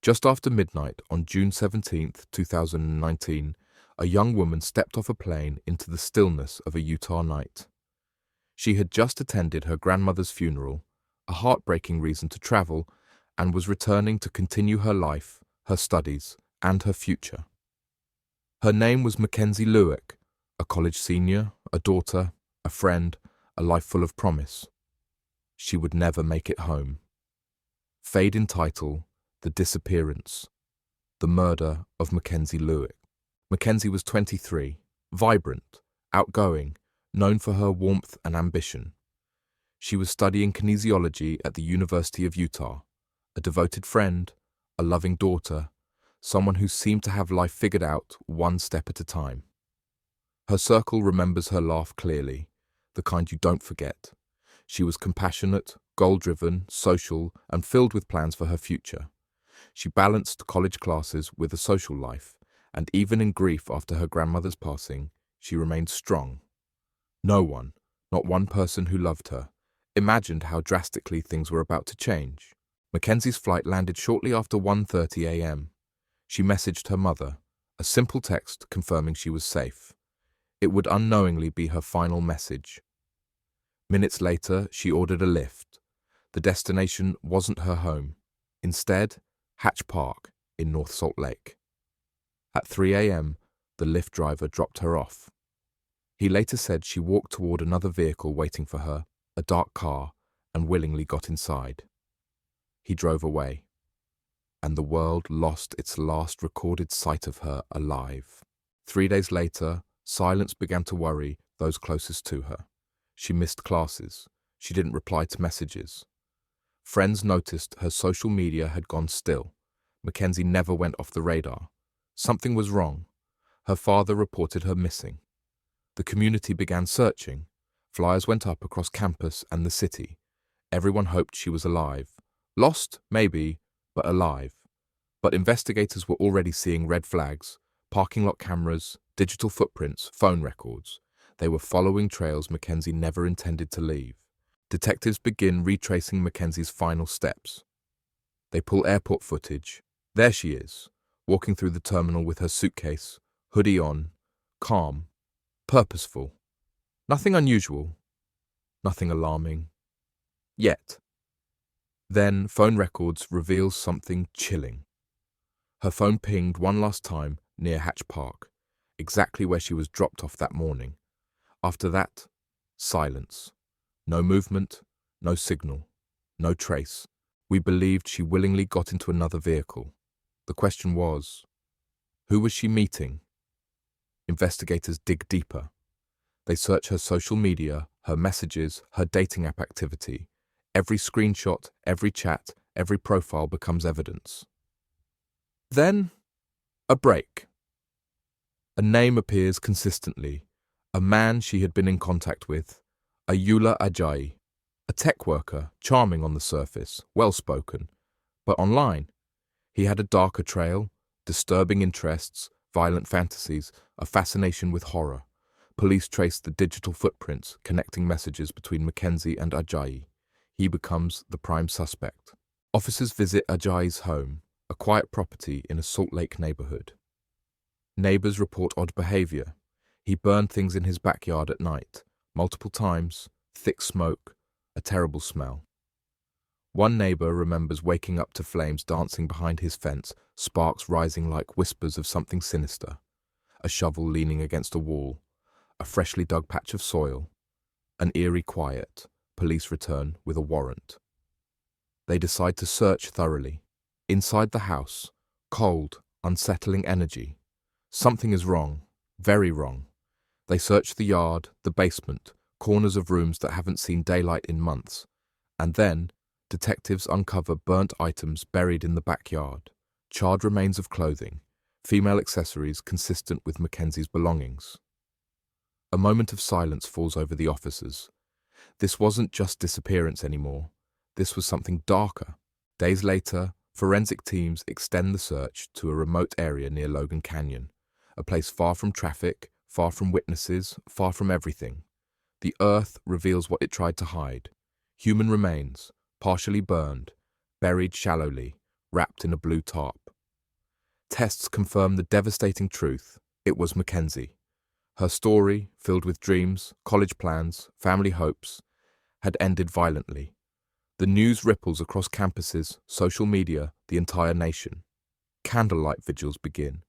Just after midnight on June 17th, 2019, a young woman stepped off a plane into the stillness of a Utah night. She had just attended her grandmother's funeral, a heartbreaking reason to travel, and was returning to continue her life, her studies, and her future. Her name was Mackenzie Lueck, a college senior, a daughter, a friend, a life full of promise. She would never make it home. Fade in title, The Disappearance, the murder of Mackenzie Lueck. Mackenzie was 23, vibrant, outgoing, known for her warmth and ambition. She was studying kinesiology at the University of Utah, a devoted friend, a loving daughter, someone who seemed to have life figured out one step at a time. Her circle remembers her laugh clearly, the kind you don't forget. She was compassionate, goal-driven, social, and filled with plans for her future. She balanced college classes with a social life, and even in grief after her grandmother's passing, she remained strong. No one, not one person who loved her, imagined how drastically things were about to change. Mackenzie's flight landed shortly after 1:30 a.m. She messaged her mother, a simple text confirming she was safe. It would unknowingly be her final message. Minutes later, she ordered a lift. The destination wasn't her home. Instead, Hatch Park in North Salt Lake. At 3 a.m., the Lyft driver dropped her off. He later said she walked toward another vehicle waiting for her, a dark car, and willingly got inside. He drove away, and the world lost its last recorded sight of her alive. 3 days later, silence began to worry those closest to her. She missed classes. She didn't reply to messages. Friends noticed her social media had gone still. Mackenzie never went off the radar. Something was wrong. Her father reported her missing. The community began searching. Flyers went up across campus and the city. Everyone hoped she was alive. Lost, maybe, but alive. But investigators were already seeing red flags, parking lot cameras, digital footprints, phone records. They were following trails Mackenzie never intended to leave. Detectives begin retracing Mackenzie's final steps. They pull airport footage. There she is, walking through the terminal with her suitcase, hoodie on, calm, purposeful. Nothing unusual, nothing alarming. Yet. Then phone records reveals something chilling. Her phone pinged one last time near Hatch Park, exactly where she was dropped off that morning. After that, silence. No movement, no signal, no trace. We believed she willingly got into another vehicle. The question was, who was she meeting? Investigators dig deeper. They search her social media, her messages, her dating app activity. Every screenshot, every chat, every profile becomes evidence. Then, a break. A name appears consistently. A man she had been in contact with, Ayula Ajayi, a tech worker, charming on the surface, well-spoken. But online, he had a darker trail, disturbing interests, violent fantasies, a fascination with horror. Police traced the digital footprints connecting messages between Mackenzie and Ajayi. He becomes the prime suspect. Officers visit Ajayi's home, a quiet property in a Salt Lake neighborhood. Neighbors report odd behavior. He burned things in his backyard at night, multiple times, thick smoke, a terrible smell. One neighbor remembers waking up to flames dancing behind his fence, sparks rising like whispers of something sinister, a shovel leaning against a wall, a freshly dug patch of soil, an eerie quiet. Police return with a warrant. They decide to search thoroughly. Inside the house, cold, unsettling energy. Something is wrong, very wrong. They search the yard, the basement, corners of rooms that haven't seen daylight in months. And then, detectives uncover burnt items buried in the backyard, charred remains of clothing, female accessories consistent with Mackenzie's belongings. A moment of silence falls over the officers. This wasn't just disappearance anymore. This was something darker. Days later, forensic teams extend the search to a remote area near Logan Canyon, a place far from traffic, far from witnesses, far from everything. The earth reveals what it tried to hide. Human remains, partially burned, buried shallowly, wrapped in a blue tarp. Tests confirmed the devastating truth. It was Mackenzie. Her story, filled with dreams, college plans, family hopes, had ended violently. The news ripples across campuses, social media, the entire nation. Candlelight vigils begin.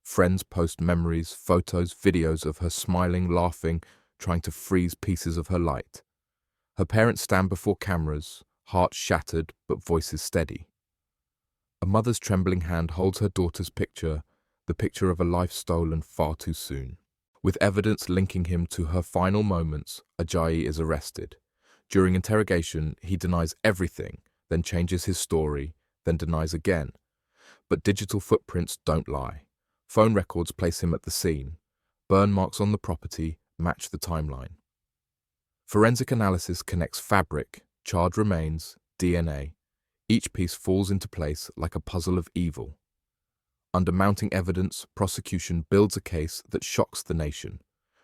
Friends post memories, photos, videos of her smiling, laughing, trying to freeze pieces of her light. Her parents stand before cameras, hearts shattered but voices steady. A mother's trembling hand holds her daughter's picture, the picture of a life stolen far too soon. With evidence linking him to her final moments, Ajayi is arrested. During interrogation, he denies everything, then changes his story, then denies again. But digital footprints don't lie. Phone records place him at the scene. Burn marks on the property match the timeline. Forensic analysis connects fabric, charred remains, DNA. Each piece falls into place like a puzzle of evil. Under mounting evidence, prosecution builds a case that shocks the nation.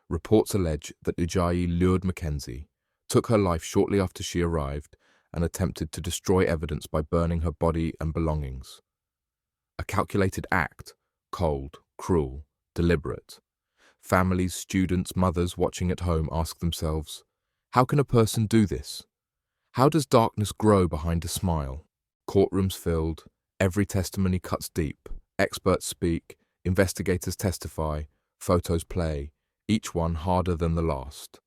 Reports allege that Ajayi lured Mackenzie, took her life shortly after she arrived, and attempted to destroy evidence by burning her body and belongings. A calculated act, cold, cruel, deliberate. Families, students, mothers watching at home ask themselves, how can a person do this? How does darkness grow behind a smile? Courtrooms filled, every testimony cuts deep, experts speak, investigators testify, photos play, each one harder than the last.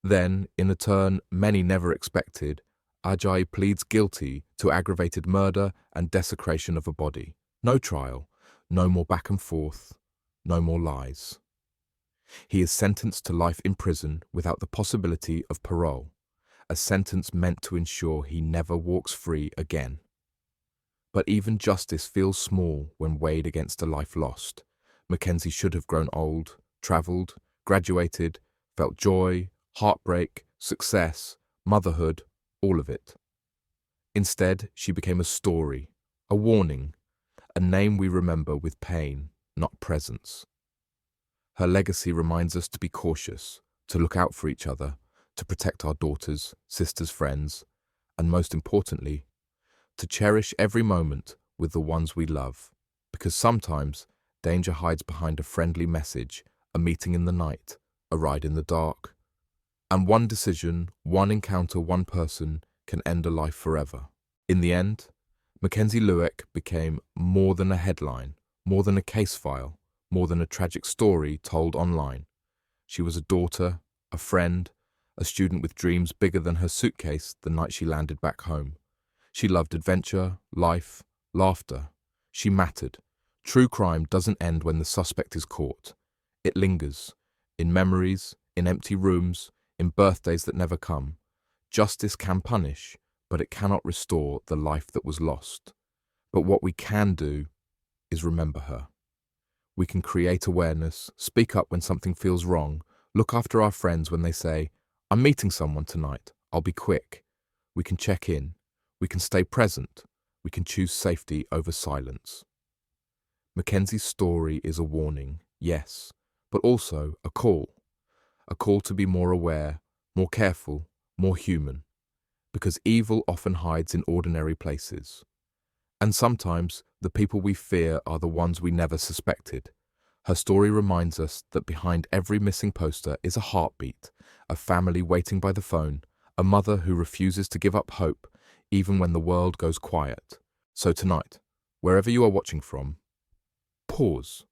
Then, in a turn many never expected, Ajayi pleads guilty to aggravated murder and desecration of a body. No trial, no more back and forth, no more lies. He is sentenced to life in prison without the possibility of parole, a sentence meant to ensure he never walks free again. But even justice feels small when weighed against a life lost. Mackenzie should have grown old, travelled, graduated, felt joy, heartbreak, success, motherhood, all of it. Instead, she became a story, a warning, a name we remember with pain, not presence. Her legacy reminds us to be cautious, to look out for each other, to protect our daughters, sisters, friends, and most importantly, to cherish every moment with the ones we love, because sometimes danger hides behind a friendly message, a meeting in the night, a ride in the dark. And one decision, one encounter, one person can end a life forever. In the end, Mackenzie Lueck became more than a headline, more than a case file, more than a tragic story told online. She was a daughter, a friend, a student with dreams bigger than her suitcase the night she landed back home. She loved adventure, life, laughter. She mattered. True crime doesn't end when the suspect is caught. It lingers, in memories, in empty rooms, in birthdays that never come. Justice can punish, but it cannot restore the life that was lost. But what we can do is remember her. We can create awareness, speak up when something feels wrong, look after our friends when they say, I'm meeting someone tonight, I'll be quick. We can check in. We can stay present. We can choose safety over silence. Mackenzie's story is a warning, yes, but also a call to be more aware, more careful, more human, because evil often hides in ordinary places. And sometimes the people we fear are the ones we never suspected. Her story reminds us that behind every missing poster is a heartbeat, a family waiting by the phone, a mother who refuses to give up hope even when the world goes quiet. So tonight, wherever you are watching from, pause.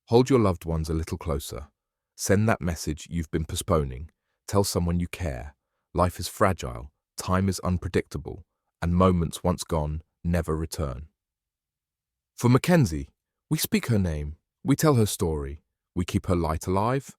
Hold your loved ones a little closer. Send that message you've been postponing. Tell someone you care. Life is fragile, time is unpredictable, and moments once gone never return. For Mackenzie, we speak her name, we tell her story, we keep her light alive,